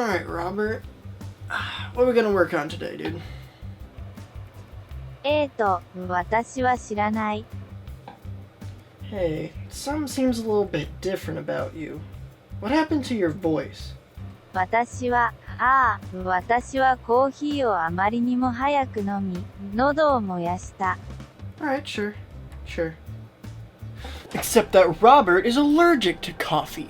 Alright, Robert. What are we gonna work on today, dude? 私は知らない。 Hey, something seems a little bit different about you. What happened to your voice? 私はコーヒーをあまりにも早く飲み、喉を燃やした。 Alright, sure. Except that Robert is allergic to coffee.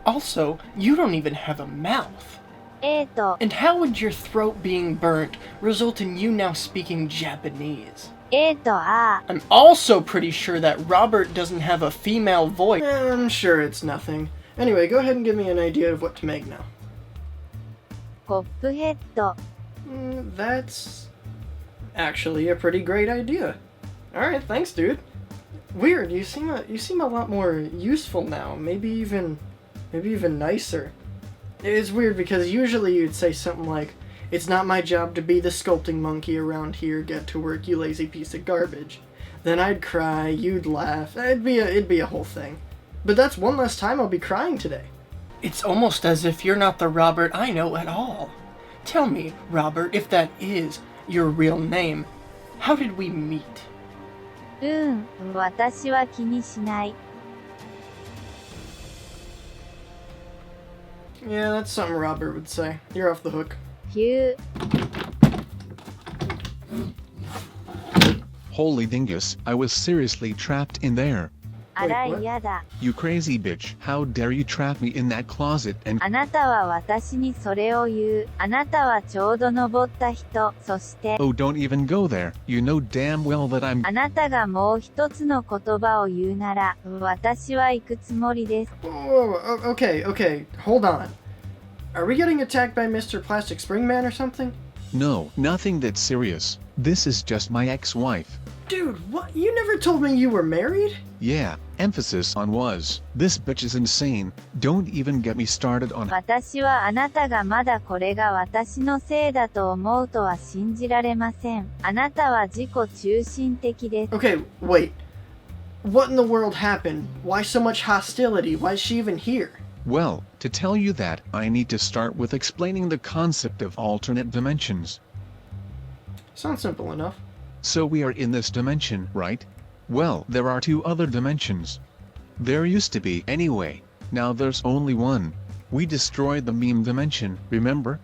Also, you don't even have a mouth. And how would your throat being burnt result in you now speaking Japanese? I'm also pretty sure that Robert doesn't have a female voice. I'm sure it's nothing. Anyway, go ahead and give me an idea of what to make now. Cuphead. That's actually a pretty great idea. Alright, thanks, dude. Weird, you seem a lot more useful now. Maybe even nicer. It's weird because usually you'd say something like, "It's not my job to be the sculpting monkey around here. Get to work, you lazy piece of garbage." Then I'd cry, you'd laugh. It'd be a whole thing. But that's one less time I'll be crying today. It's almost as if you're not the Robert I know at all. Tell me, Robert, if that is your real name, how did we meet? 私は気にしない。 Yeah, that's something Robert would say. You're off the hook. Phew. Holy dingus, I was seriously trapped in there. あら Wait, what? 嫌だ。 You crazy bitch, how dare you trap me in that closet and あなたは私にそれを言う。あなたはちょうど登った人。そして、 oh don't even go there, you know damn well that I'm あなたがもう一つの言葉を言うなら、私は行くつもりです。 Whoa, okay, hold on. Are we getting attacked by Mr. Plastic Spring Man or something? No, nothing that serious. This is just my ex-wife. Dude, what? You never told me you were married? Yeah, emphasis on was. This bitch is insane. Don't even get me started on 私はあなたがまだこれが私のせいだと思うとは信じられません。あなたは自己中心的です。 Okay, wait. What in the world happened? Why so much hostility? Why is she even here? Well, to tell you that, I need to start with explaining the concept of alternate dimensions. Sounds simple enough. So we are in this dimension, right? Well, there are two other dimensions. There used to be anyway. Now there's only one. We destroyed the meme dimension, remember?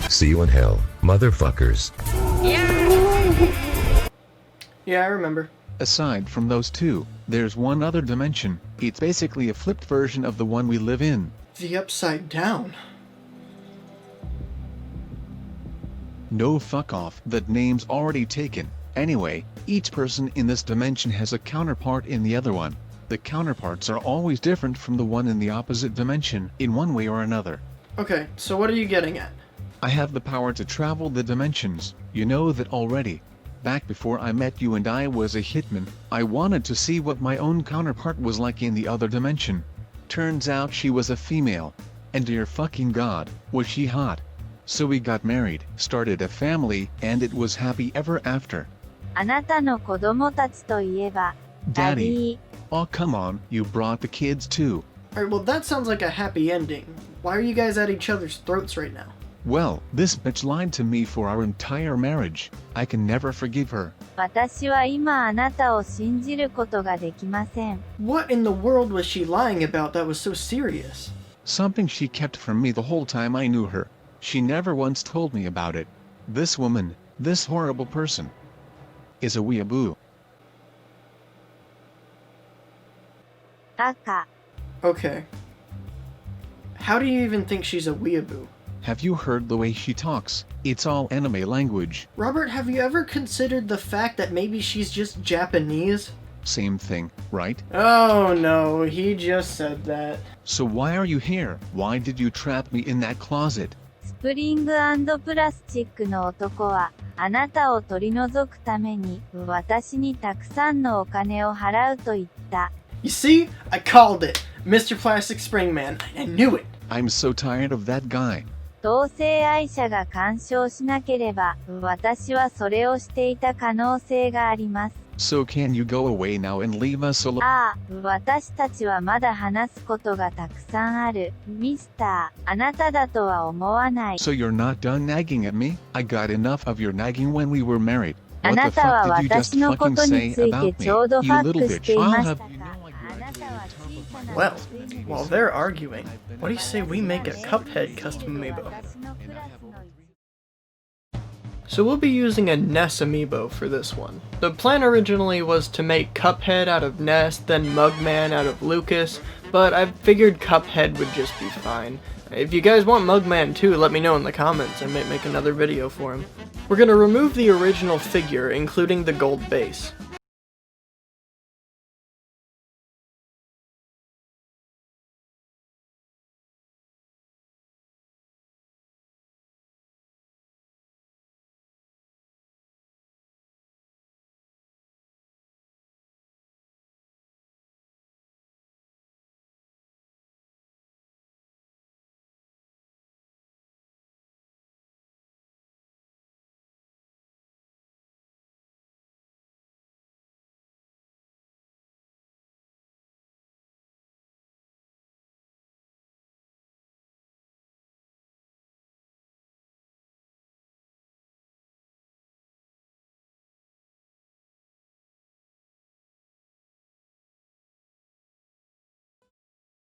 See you in hell, motherfuckers. Yeah, I remember. Aside from those two, there's one other dimension. It's basically a flipped version of the one we live in. The Upside Down. No fuck off, that name's already taken. Anyway, each person in this dimension has a counterpart in the other one. The counterparts are always different from the one in the opposite dimension, in one way or another. Okay, so what are you getting at? I have the power to travel the dimensions, you know that already. Back before I met you and I was a hitman, I wanted to see what my own counterpart was like in the other dimension. Turns out she was a female. And dear fucking god, was she hot. So we got married, started a family, and it was happy ever after. あなたの子供たちといえば、 Daddy. Oh come on, you brought the kids too. Alright, well that sounds like a happy ending. Why are you guys at each other's throats right now? Well, this bitch lied to me for our entire marriage. I can never forgive her. 私は今あなたを信じることができません。 What in the world was she lying about that was so serious? Something she kept from me the whole time I knew her. She never once told me about it. This woman, this horrible person, is a weeaboo. 赤。 Okay. How do you even think she's a weeaboo? Have you heard the way she talks? It's all anime language. Robert, have you ever considered the fact that maybe she's just Japanese? Same thing, right? Oh no, he just said that. So why are you here? Why did you trap me in that closet? スプリング&プラスチックの男は、あなたを取り除くために、私にたくさんのお金を払うと言った。 You see? I called it. Mr. Plastic Spring Man. I knew it. I'm so tired of that guy. 同性愛者が干渉しなければ、私はそれをしていた可能性があります。So can you go away now and leave us alone? ああ、私たちはまだ話すことがたくさんある。ミスター、あなただとは思わない。So you're not done nagging at me? I got enough of your nagging when we were married. あ What な the たは fuck did you just 私のこ fucking とに say ついて about ちょうど me? フ You ァッ little クし bitch. てい I'll まし have たか。 you know I あなたは小さな Well, 女性に while they're arguing, what do you say we make a Cuphead custom amiibo? 私のクラスの一 So we'll be using a Ness amiibo for this one. The plan originally was to make Cuphead out of Ness, then Mugman out of Lucas, but I figured Cuphead would just be fine. If you guys want Mugman too, let me know in the comments. I might make another video for him. We're gonna remove the original figure, including the gold base.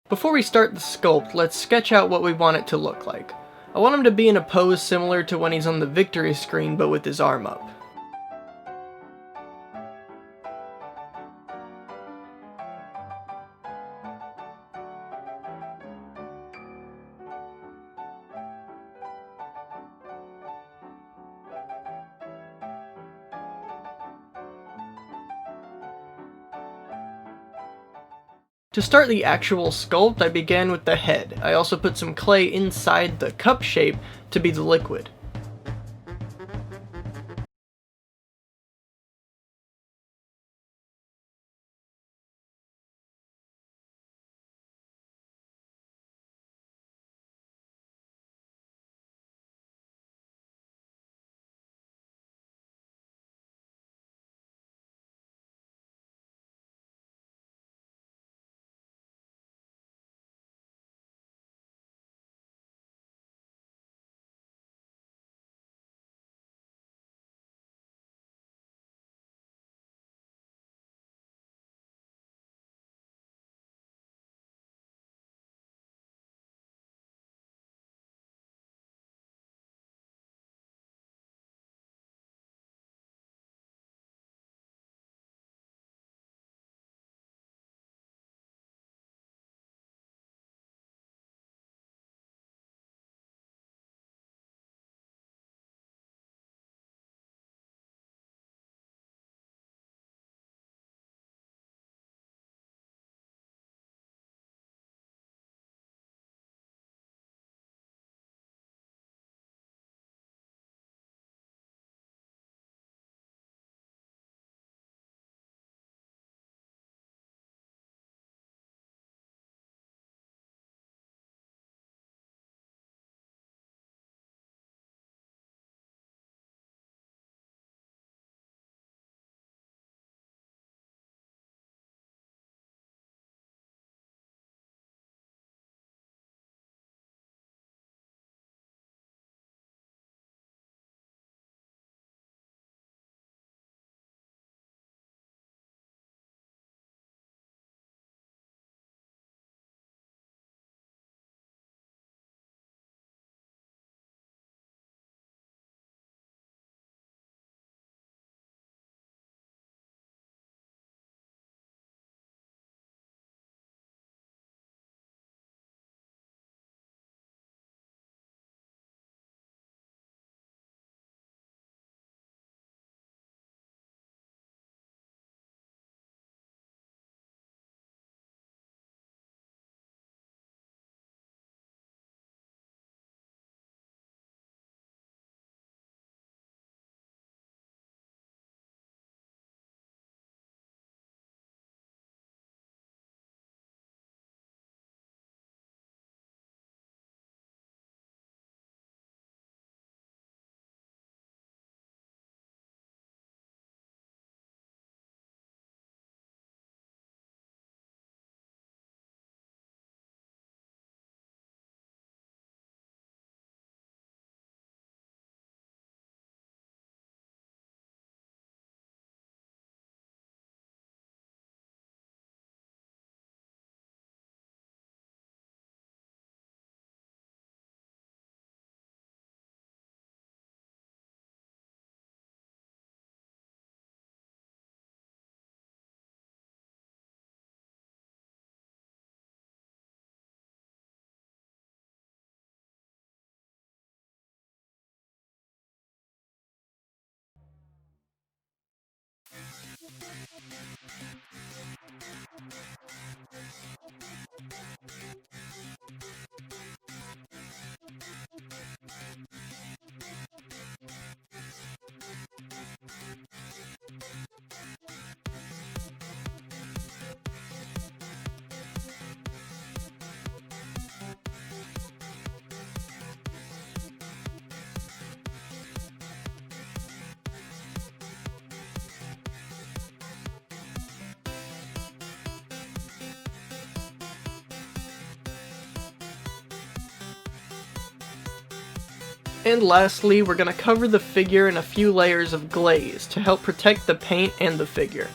Before we start the sculpt, let's sketch out what we want it to look like. I want him to be in a pose similar to when he's on the victory screen but with his arm up. To start the actual sculpt, I began with the head. I also put some clay inside the cup shape to be the liquid. And lastly, we're going to cover the figure in a few layers of glaze to help protect the paint and the figure.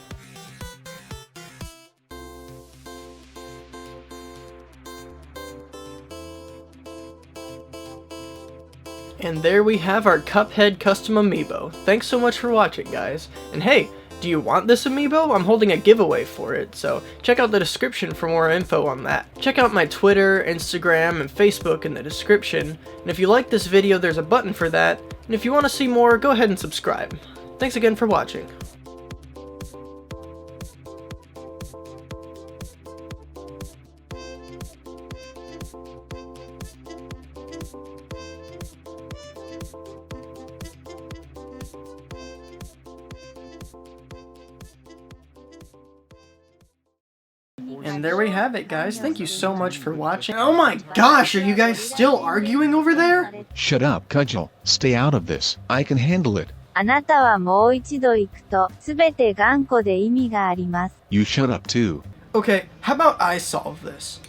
And there we have our Cuphead custom amiibo. Thanks so much for watching, guys. And hey, do you want this amiibo? I'm holding a giveaway for it, so check out the description for more info on that. Check out my Twitter, Instagram, and Facebook in the description, and if you like this video, there's a button for that, and if you want to see more, go ahead and subscribe. Thanks again for watching. And there we have it, guys. Thank you so much for watching. Oh my gosh, are you guys still arguing over there? Shut up, Cudgle. Stay out of this. I can handle it. あなたはもう一度行くと、すべて頑固で意味があります。You shut up too. Okay, how about I solve this?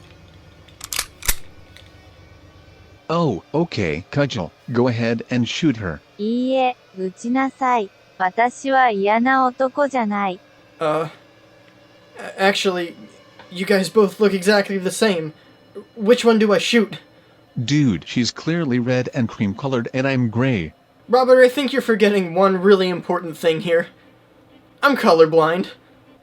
Oh, okay, Cudgle. Go ahead and shoot her. いいえ、撃ちなさい。私は嫌な男じゃない。Actually, you guys both look exactly the same. Which one do I shoot? Dude, she's clearly red and cream-colored and I'm gray. Robert, I think you're forgetting one really important thing here. I'm colorblind.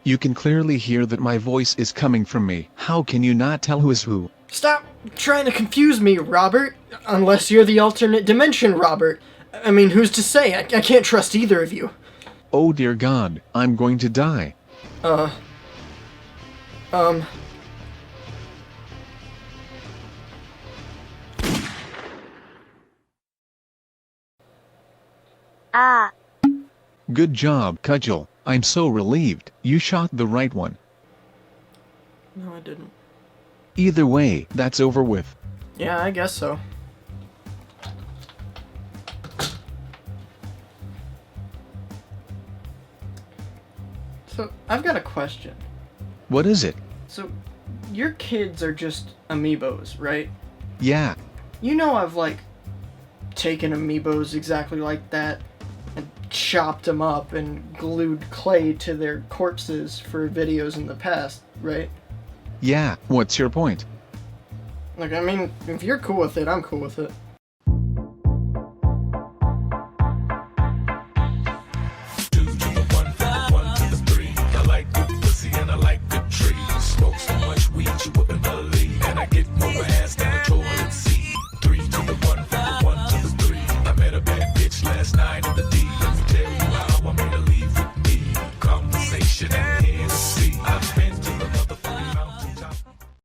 You can clearly hear that my voice is coming from me. How can you not tell who is who? Stop trying to confuse me, Robert. Unless you're the alternate dimension, Robert. I mean, who's to say? I can't trust either of you. Oh dear God, I'm going to die.ああ、Good job, Cudgle. I'm so relieved. You shot the right one. No, I didn't. Either way, that's over with. Yeah, I guess so. So, I've got a question. What is it? So, your kids are just amiibos, right? Yeah. You know I've, like, taken amiibos exactly like that and chopped them up and glued clay to their corpses for videos in the past, right? Yeah, what's your point? Like, I mean, if you're cool with it, I'm cool with it. Last night in the D